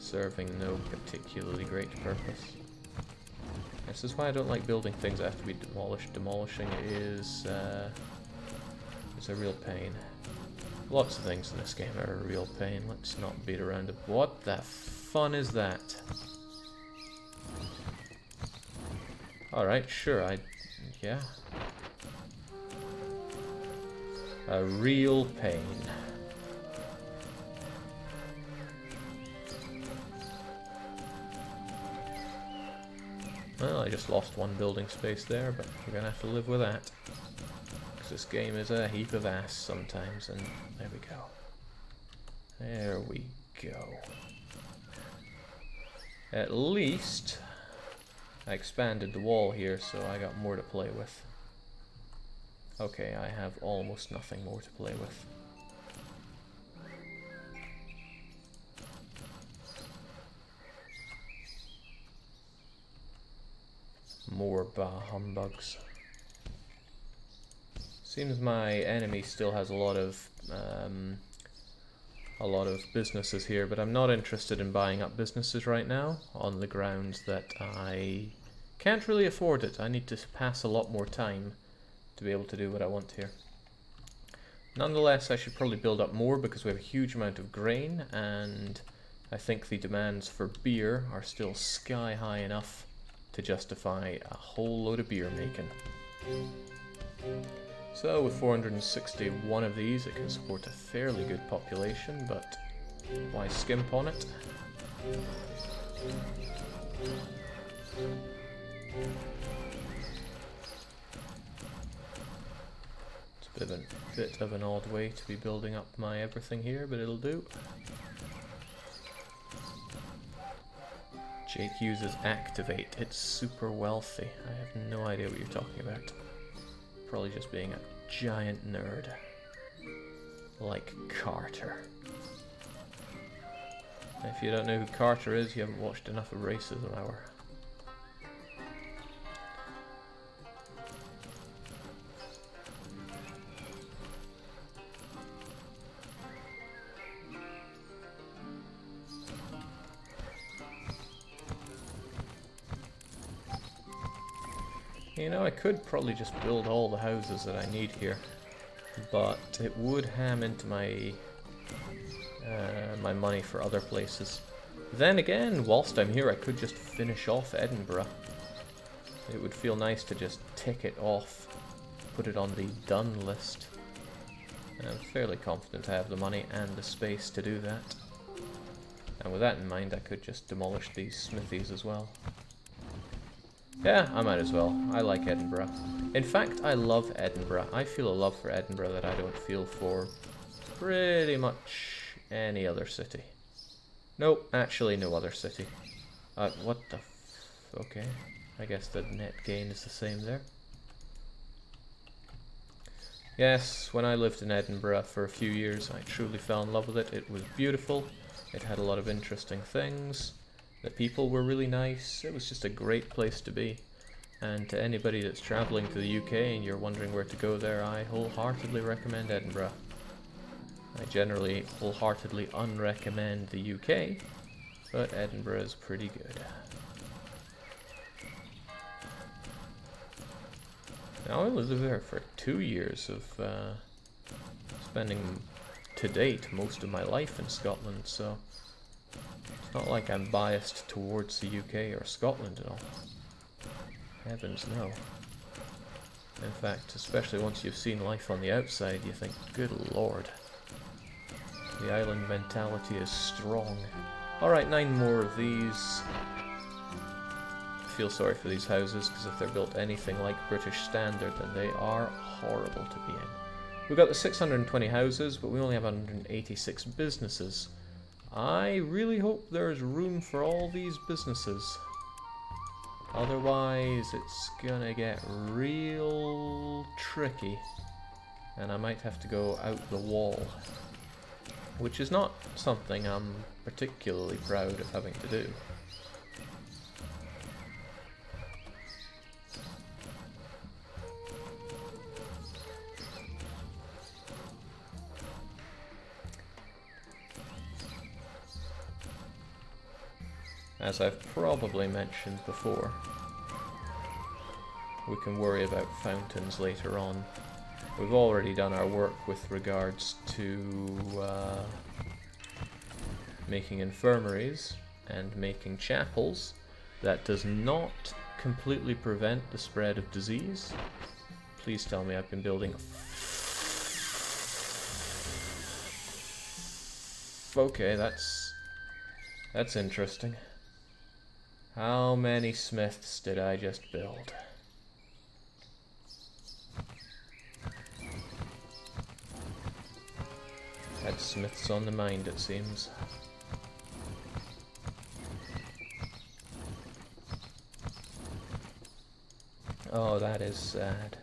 serving no particularly great purpose. This is why I don't like building things that have to be demolished. Demolishing is a real pain. Lots of things in this game are a real pain. Let's not beat around it. What the fun is that? Alright, sure, yeah. A real pain. Well, I just lost one building space there, but we're gonna have to live with that. Because this game is a heap of ass sometimes, and there we go. There we go. At least I expanded the wall here, so I got more to play with. Okay, I have almost nothing more to play with. More bah humbugs. Seems my enemy still has a lot of businesses here, but I'm not interested in buying up businesses right now on the grounds that I can't really afford it. I need to pass a lot more time to be able to do what I want here. Nonetheless, I should probably build up more because we have a huge amount of grain, and I think the demands for beer are still sky high enough to justify a whole load of beer making. So with 461 of these, it can support a fairly good population, but why skimp on it? It's a bit of an odd way to be building up my everything here, but it'll do. Jake uses activate. It's super wealthy. I have no idea what you're talking about. Probably just being a giant nerd. Like Carter. If you don't know who Carter is, you haven't watched enough of Racism Hour. You know, I could probably just build all the houses that I need here, but it would ham into my my money for other places. Then again, whilst I'm here, I could just finish off Edinburgh. It would feel nice to just tick it off, put it on the done list. And I'm fairly confident I have the money and the space to do that. And with that in mind, I could just demolish these smithies as well. Yeah, I might as well. I like Edinburgh. In fact, I love Edinburgh. I feel a love for Edinburgh that I don't feel for pretty much any other city. Nope, actually no other city. What the okay. I guess the net gain is the same there. Yes, when I lived in Edinburgh for a few years, I truly fell in love with it. It was beautiful. It had a lot of interesting things. The people were really nice. It was just a great place to be. And to anybody that's traveling to the UK and you're wondering where to go there, I wholeheartedly recommend Edinburgh. I generally wholeheartedly unrecommend the UK, but Edinburgh is pretty good. Now I lived there for 2 years of spending to date most of my life in Scotland, so it's not like I'm biased towards the UK or Scotland at all. Heavens no. In fact, especially once you've seen life on the outside, you think, good lord. The island mentality is strong. Alright, 9 more of these. I feel sorry for these houses, because if they're built anything like British standard, then they are horrible to be in. We've got the 620 houses, but we only have 186 businesses. I really hope there's room for all these businesses. Otherwise, it's gonna get real tricky, and I might have to go out the wall. Which is not something I'm particularly proud of having to do. as I've probably mentioned before. We can worry about fountains later on. We've already done our work with regards to making infirmaries and making chapels. That does not completely prevent the spread of disease. Please tell me I've been building... Okay, that's interesting. How many smiths did I just build? Had smiths on the mind, it seems. Oh, that is sad.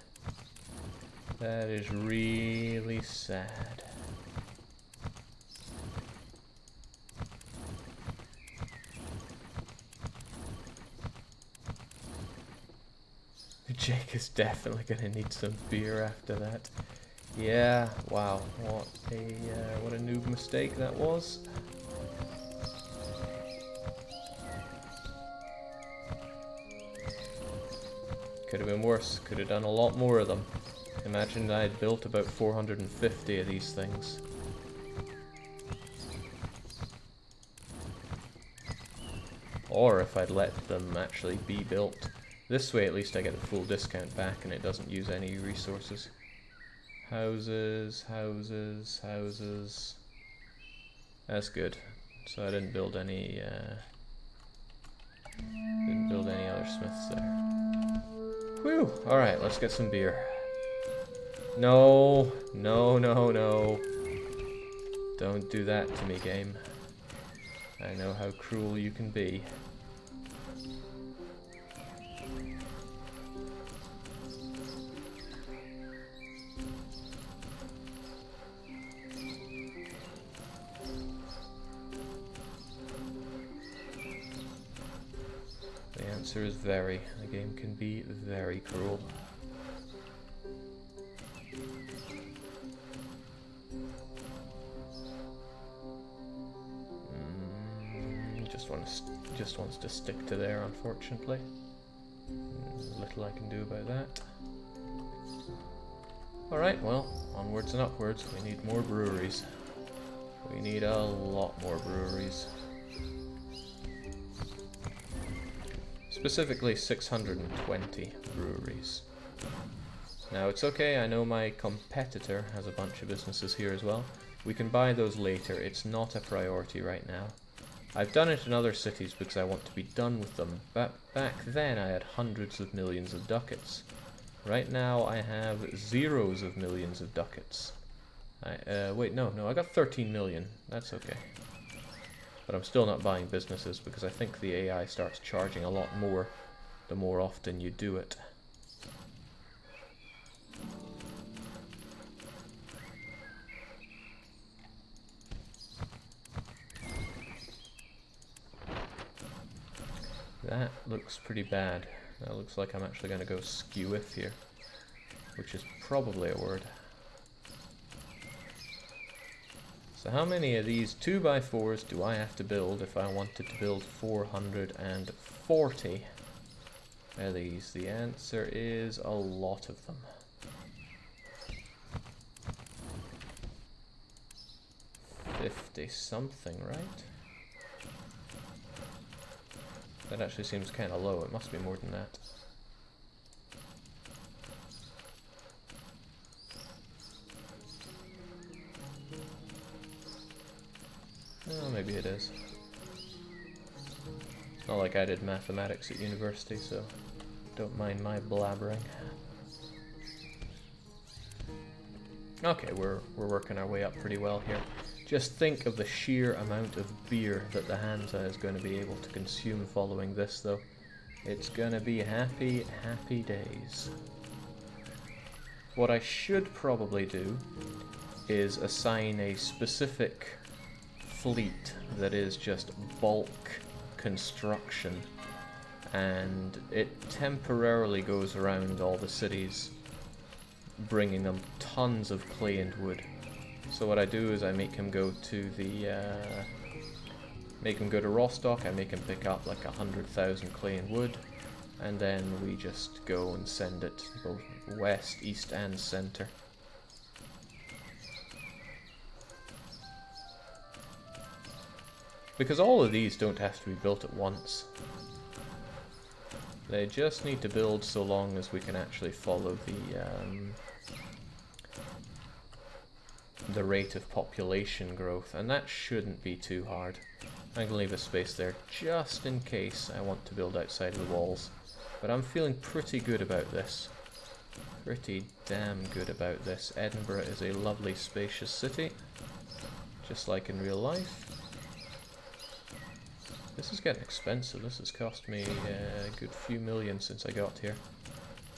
That is really sad. Jake is definitely gonna need some beer after that. Yeah, wow, what a noob mistake that was. Could have been worse, could have done a lot more of them. Imagine I had built about 450 of these things. Or if I'd let them actually be built. This way at least I get the full discount back and it doesn't use any resources. Houses, houses, houses. That's good. So I didn't build any other smiths there. Whew! Alright, let's get some beer. No, no, no, no. Don't do that to me, game. I know how cruel you can be. The answer is very. The game can be very cruel. Just wants to stick to there, unfortunately. Little I can do about that. Alright, well, onwards and upwards. We need more breweries. We need a lot more breweries. Specifically 620 breweries. Now it's okay, I know my competitor has a bunch of businesses here as well. We can buy those later, it's not a priority right now. I've done it in other cities because I want to be done with them, but back then I had hundreds of millions of ducats. Right now I have zeros of millions of ducats. Wait, no, I got 13 million, that's okay. But I'm still not buying businesses because I think the AI starts charging a lot more the more often you do it. That looks pretty bad. That looks like I'm actually going to go skew-if here, which is probably a word. So how many of these 2x4s do I have to build if I wanted to build 440 of these? The answer is a lot of them. $50-something, right? That actually seems kind of low. It must be more than that. Oh, maybe it is. It's not like I did mathematics at university, so don't mind my blabbering. Okay, we're working our way up pretty well here. Just think of the sheer amount of beer that the Hansa is going to be able to consume following this, though. It's going to be happy, happy days. What I should probably do is assign a specific fleet that is just bulk construction, and it temporarily goes around all the cities, bringing them tons of clay and wood. So what I do is I make him go to the make him go to Rostock, I make him pick up like 100,000 clay and wood, and then we just go and send it both west, east and center. Because all of these don't have to be built at once. They just need to build so long as we can actually follow the rate of population growth, and that shouldn't be too hard. I'm gonna leave a space there just in case I want to build outside of the walls. But I'm feeling pretty good about this. Pretty damn good about this. Edinburgh is a lovely, spacious city, just like in real life. This is getting expensive. This has cost me a good few million since I got here.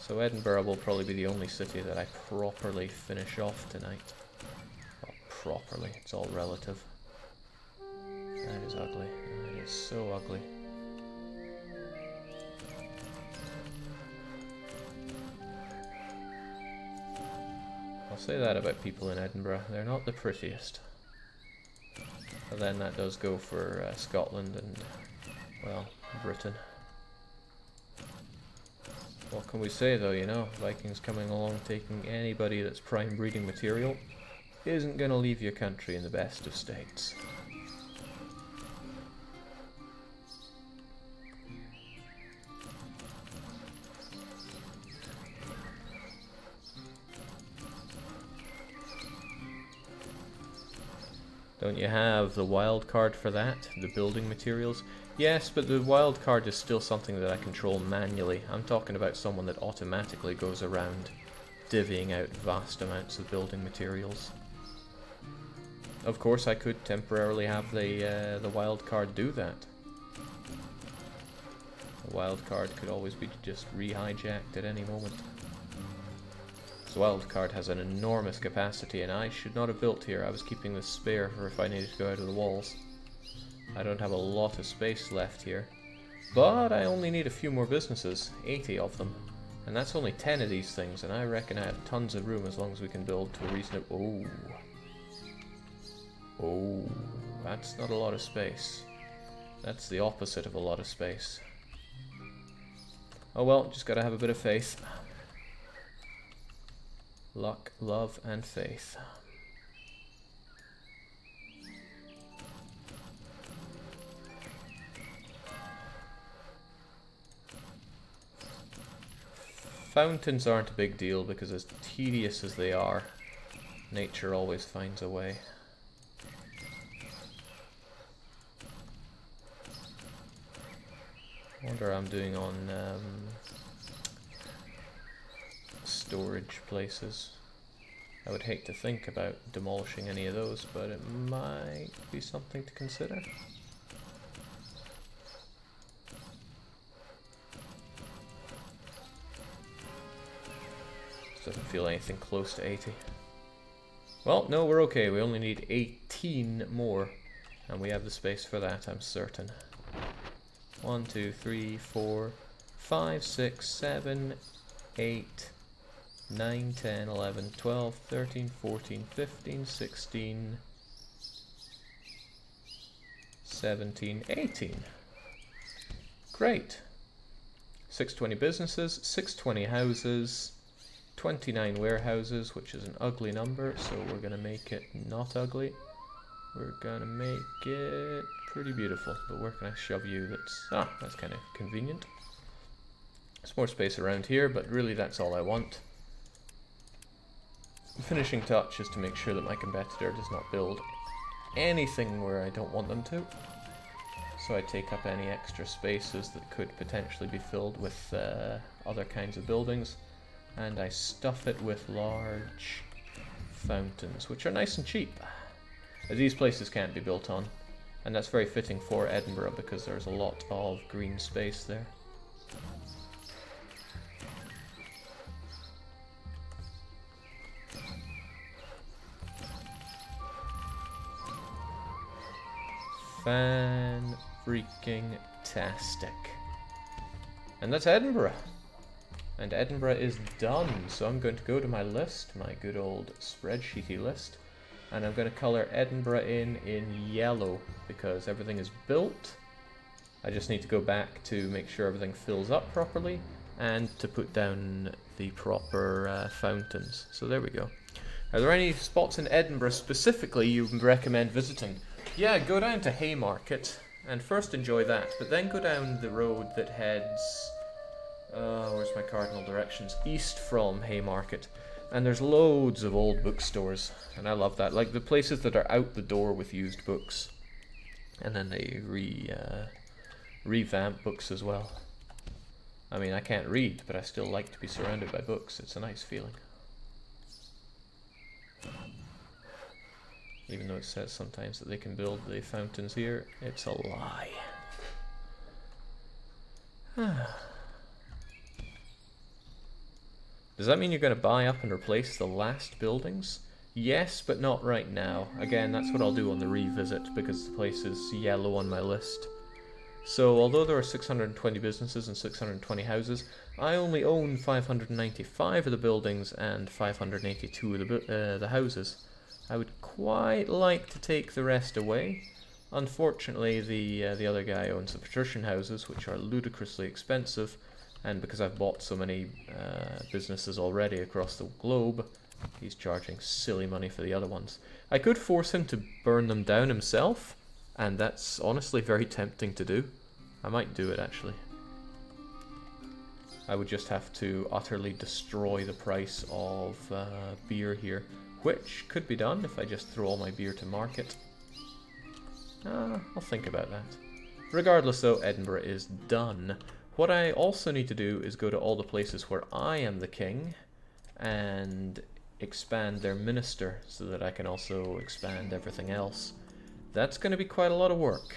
So Edinburgh will probably be the only city that I properly finish off tonight. Well, properly, it's all relative. That is ugly. That is so ugly. I'll say that about people in Edinburgh. They're not the prettiest. But then that does go for Scotland and, well, Britain. What can we say though, you know? Vikings coming along taking anybody that's prime breeding material isn't going to leave your country in the best of states. Don't you have the wild card for that? The building materials? Yes, but the wild card is still something that I control manually. I'm talking about someone that automatically goes around divvying out vast amounts of building materials. Of course, I could temporarily have the wild card do that. The wild card could always be just re-hijacked at any moment. This wild card has an enormous capacity, and I should not have built here. I was keeping this spare for if I needed to go out of the walls. I don't have a lot of space left here, but I only need a few more businesses, 80 of them, and that's only 10 of these things, and I reckon I have tons of room as long as we can build to a reasonable... Oh, that's not a lot of space. That's the opposite of a lot of space. Oh well, just gotta have a bit of faith. Luck, love, and faith. Fountains aren't a big deal because as tedious as they are, nature always finds a way. I wonder how I'm doing on storage places. I would hate to think about demolishing any of those, but it might be something to consider. This doesn't feel anything close to 80. Well, no, we're okay. We only need 18 more, and we have the space for that, I'm certain. 1, 2, 3, 4, 5, 6, 7, 8, 9, 10, 11, 12, 13, 14, 15, 16, 17, 18. Great. 620 businesses, 620 houses, 29 warehouses, which is an ugly number, so we're going to make it not ugly. We're going to make it pretty beautiful, but where can I shove you that's... Ah, that's kind of convenient. There's more space around here, but really that's all I want. The finishing touch is to make sure that my competitor does not build anything where I don't want them to. So I take up any extra spaces that could potentially be filled with other kinds of buildings, and I stuff it with large fountains, which are nice and cheap. These places can't be built on, and that's very fitting for Edinburgh because there's a lot of green space there. Fan-freaking-tastic. And that's Edinburgh. And Edinburgh is done, so I'm going to go to my list, my good old spreadsheety list, And I'm going to color Edinburgh in yellow because everything is built. I just need to go back to make sure everything fills up properly and to put down the proper fountains. So there we go. Are there any spots in Edinburgh specifically you recommend visiting? Yeah, go down to Haymarket and first enjoy that, but then go down the road that heads, where's my cardinal directions? East from Haymarket. And there's loads of old bookstores, and I love that. Like the places that are out the door with used books. And then they revamp books as well. I mean, I can't read, but I still like to be surrounded by books. It's a nice feeling. Even though it says sometimes that they can build the fountains here, it's a lie. Does that mean you're going to buy up and replace the last buildings? Yes, but not right now. Again, that's what I'll do on the revisit, because the place is yellow on my list. So, although there are 620 businesses and 620 houses, I only own 595 of the buildings and 582 of the houses. I would quite like to take the rest away. Unfortunately, the other guy owns the Patrician houses, which are ludicrously expensive, and because I've bought so many businesses already across the globe, he's charging silly money for the other ones. I could force him to burn them down himself, and that's honestly very tempting to do. I might do it, actually. I would just have to utterly destroy the price of beer here, which could be done if I just throw all my beer to market. I'll think about that. Regardless though, Edinburgh is done. What I also need to do is go to all the places where I am the king and expand their minister so that I can also expand everything else. That's going to be quite a lot of work.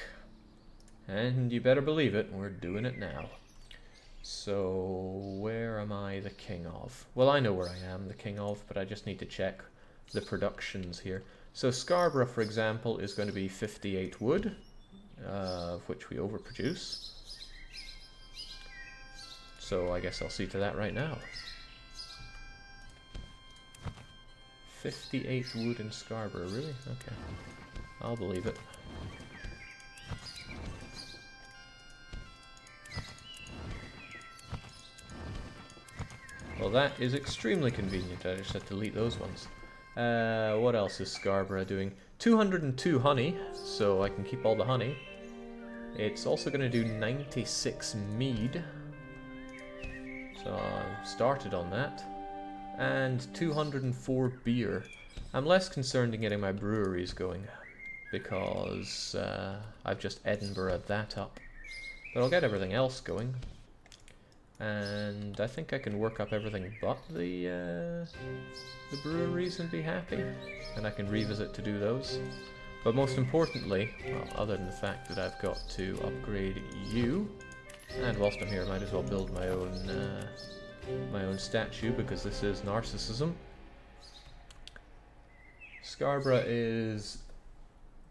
And you better believe it, we're doing it now. So, where am I the king of? Well, I know where I am the king of, but I just need to check the productions here. So Scarborough, for example, is going to be 58 wood, of which we overproduce. So I guess I'll see to that right now. 58 wood in Scarborough, really? Okay. I'll believe it. Well, that is extremely convenient. I just had to delete those ones. What else is Scarborough doing? 202 honey, so I can keep all the honey. It's also going to do 96 mead. So I started on that. And 204 beer. I'm less concerned in getting my breweries going, because I've just Edinburgh that up. But I'll get everything else going. And I think I can work up everything but the breweries and be happy. And I can revisit to do those. But most importantly, well, other than the fact that I've got to upgrade you, and whilst I'm here I might as well build my own statue, because this is narcissism. Scarborough is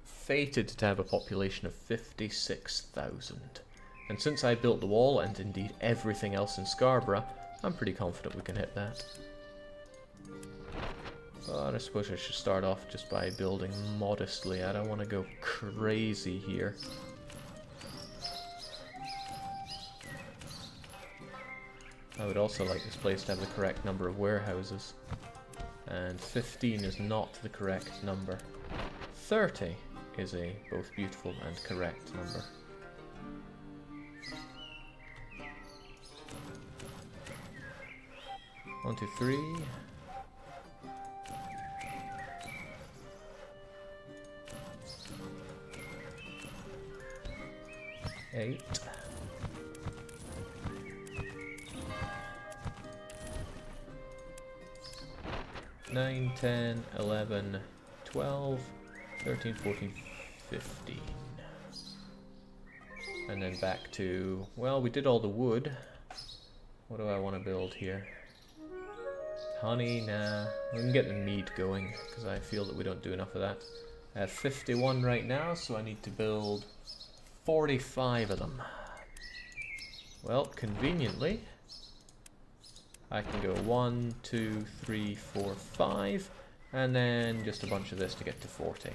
fated to have a population of 56,000. And since I built the wall, and indeed everything else in Scarborough, I'm pretty confident we can hit that. But I suppose I should start off just by building modestly. I don't want to go crazy here. I would also like this place to have the correct number of warehouses. And 15 is not the correct number. 30 is a both beautiful and correct number. One, two, three. Eight. 9, 10, 11, 12, 13, 14, 15. And then back to, well, we did all the wood. What do I want to build here? Honey, nah. We can get the mead going, because I feel that we don't do enough of that. I have 51 right now, so I need to build 45 of them. Well, conveniently, I can go 1, 2, 3, 4, 5, And then just a bunch of this to get to 40.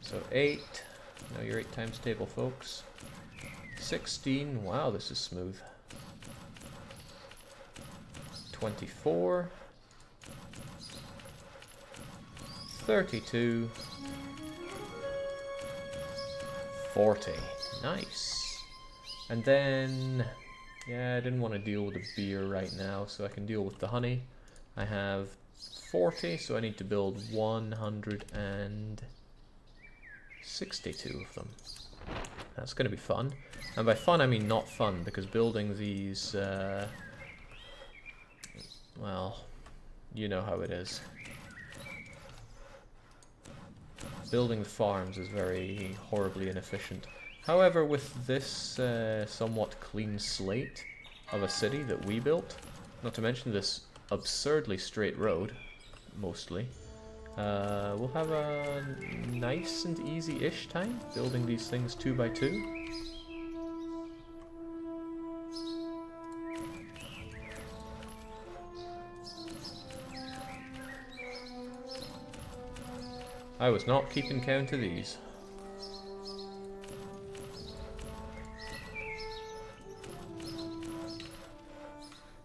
So 8. Now you're 8 times table, folks. 16. Wow, this is smooth. 24. 32. 40. Nice. And then, yeah, I didn't want to deal with the beer right now, so I can deal with the honey. I have 40, so I need to build 162 of them. That's going to be fun. And by fun, I mean not fun, because building these, well, you know how it is. Building the farms is very horribly inefficient. However, with this somewhat clean slate of a city that we built, not to mention this absurdly straight road, mostly, we'll have a nice and easy-ish time building these things 2 by 2. I was not keeping count of these.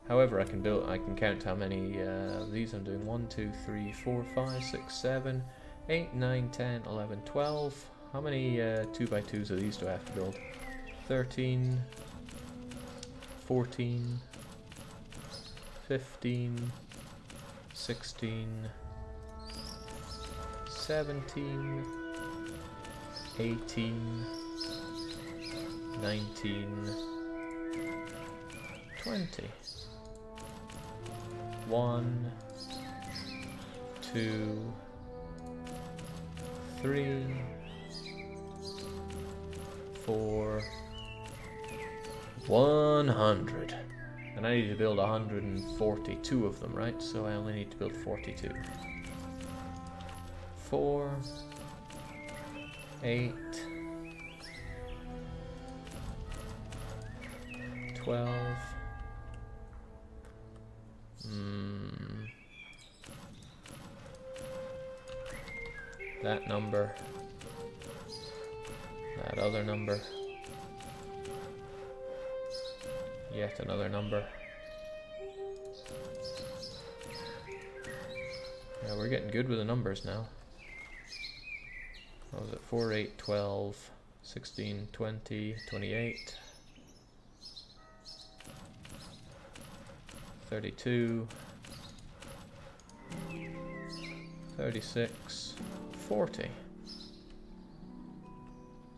However, I can count how many of these I'm doing. 1, 2, 3, 4, 5, 6, 7, 8, 9, 10, 11, 12. How many 2 by 2s of these do I have to build? 13, 14, 15, 16, 17, 18, 19, 20. 1, 2, 3, 4, 100. And I need to build 142 of them, right? So I only need to build 42. 4, 8, 12. That number. That other number. Yet another number. Yeah, we're getting good with the numbers now. What was it? 4, 8, 12, 16, 20, 28, 32, 36, 40.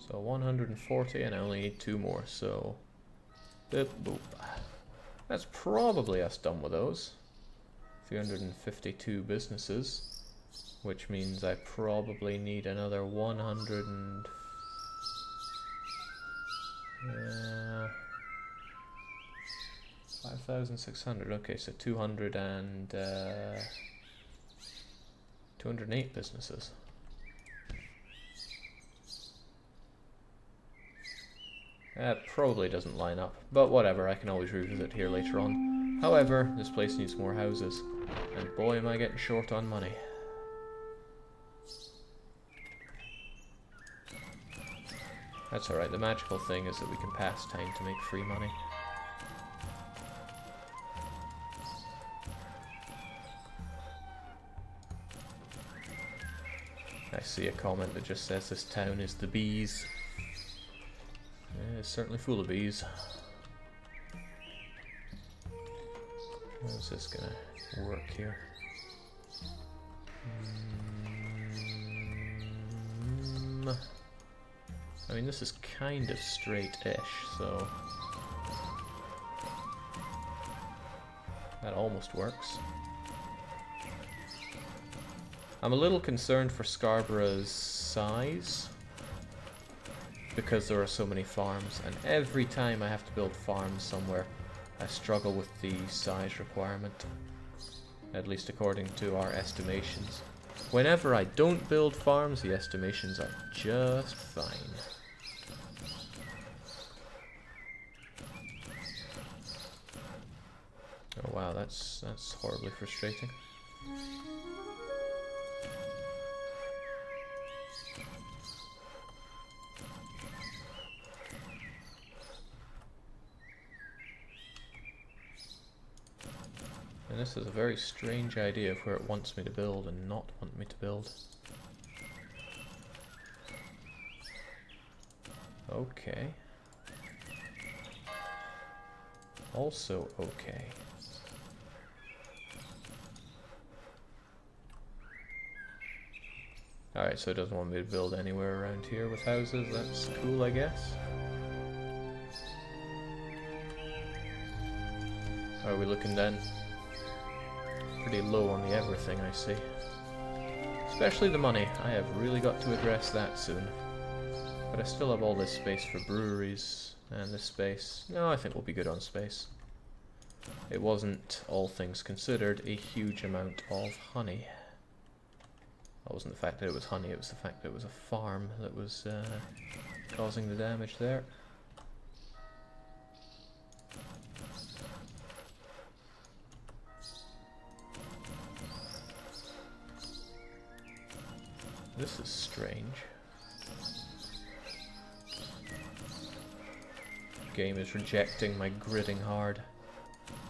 So 140, and I only need 2 more, so boop, boop. That's probably us done with those. 352 businesses, which means I probably need another 100 and 5,600. Okay, so 208 businesses. That probably doesn't line up, but whatever, I can always revisit here later on. However, this place needs more houses, and boy am I getting short on money. That's alright, the magical thing is that we can pass time to make free money. I see a comment that just says this town is the bees. Yeah, it's certainly full of bees. How's this gonna work here? I mean, this is kind of straight-ish, so that almost works. I'm a little concerned for Scarborough's size, because there are so many farms, and every time I have to build farms somewhere, I struggle with the size requirement, at least according to our estimations. Whenever I don't build farms, the estimations are just fine. Oh wow, that's horribly frustrating. And this is a very strange idea of where it wants me to build and not want me to build. Okay. Also okay. Alright, so it doesn't want me to build anywhere around here with houses. That's cool, I guess. How are we looking then? Pretty low on the everything, I see. Especially the money. I have really got to address that soon. But I still have all this space for breweries, and this space. No, I think we'll be good on space. It wasn't, all things considered, a huge amount of honey. That wasn't the fact that it was honey, it was the fact that it was a farm that was causing the damage there. This is strange. The game is rejecting my gridding hard.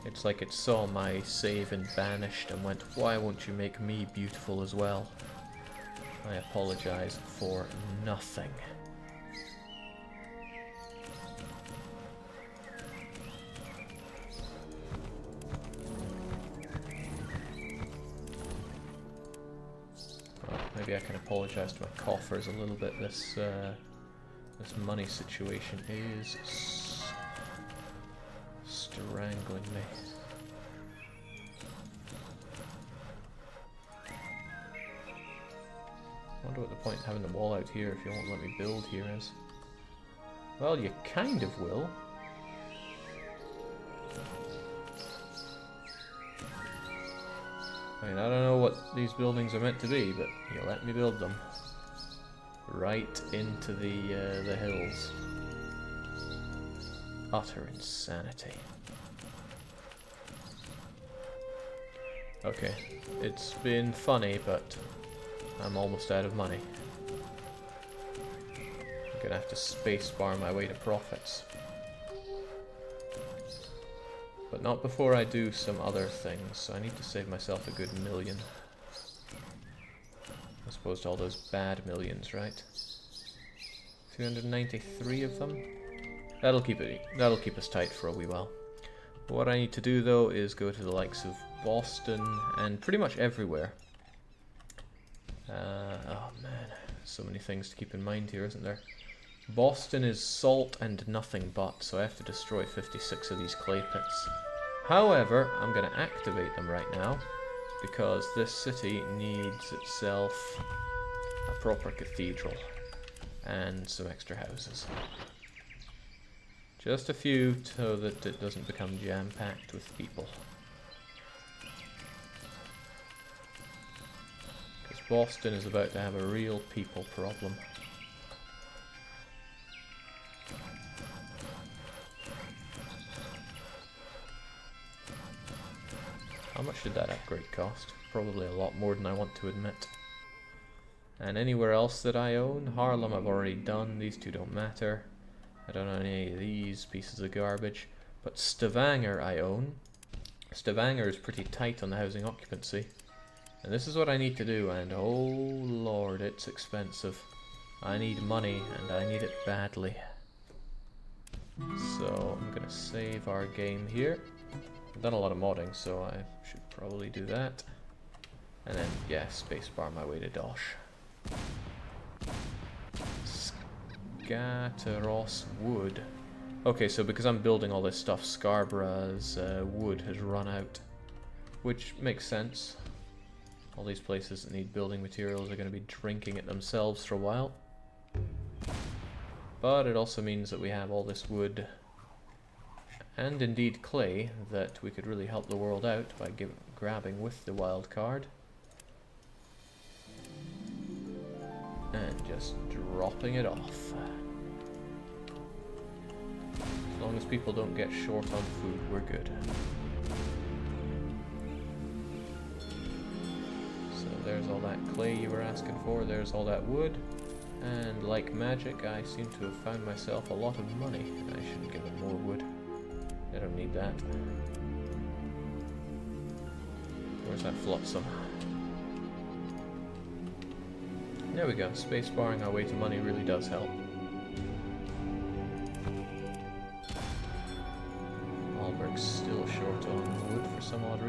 It's like it saw my save and banished and went, why won't you make me beautiful as well? I apologize for nothing. Well, maybe I can apologize to my coffers a little bit. This money situation is strangling me. I wonder what the point in having the wall out here if you won't let me build here is. Well, you kind of will. I mean, I don't know what these buildings are meant to be, but you let me build them. Right into the hills. Utter insanity. Okay, it's been funny, but I'm almost out of money. I'm gonna have to spacebar my way to profits. But not before I do some other things, so I need to save myself a good million. As opposed to all those bad millions, right? 293 of them? That'll keep us tight for a wee while. What I need to do though is go to the likes of Boston and pretty much everywhere. Oh man, so many things to keep in mind here, isn't there? Boston is salt and nothing but, so I have to destroy 56 of these clay pits. However, I'm going to activate them right now, because this city needs itself a proper cathedral and some extra houses. Just a few so that it doesn't become jam-packed with people. Because Boston is about to have a real people problem. How much did that upgrade cost? Probably a lot more than I want to admit. And anywhere else that I own? Harlem I've already done, these two don't matter. I don't own any of these pieces of garbage. But Stavanger I own. Stavanger is pretty tight on the housing occupancy. And this is what I need to do, and oh lord, it's expensive. I need money, and I need it badly. So I'm gonna save our game here. I've done a lot of modding, so I should probably do that. And then, yeah, spacebar my way to Dosh. Scatteros wood. Okay, so because I'm building all this stuff, Scarborough's wood has run out. Which makes sense. All these places that need building materials are going to be drinking it themselves for a while. But it also means that we have all this wood, and indeed clay, that we could really help the world out by grabbing with the wild card. And just dropping it off. As long as people don't get short on food, we're good. So there's all that clay you were asking for, there's all that wood. And like magic, I seem to have found myself a lot of money. I shouldn't give them more wood. I don't need that. Where's that flotsam? There we go. Space barring our way to money really does help. Alberg's still short on wood for some odd reason.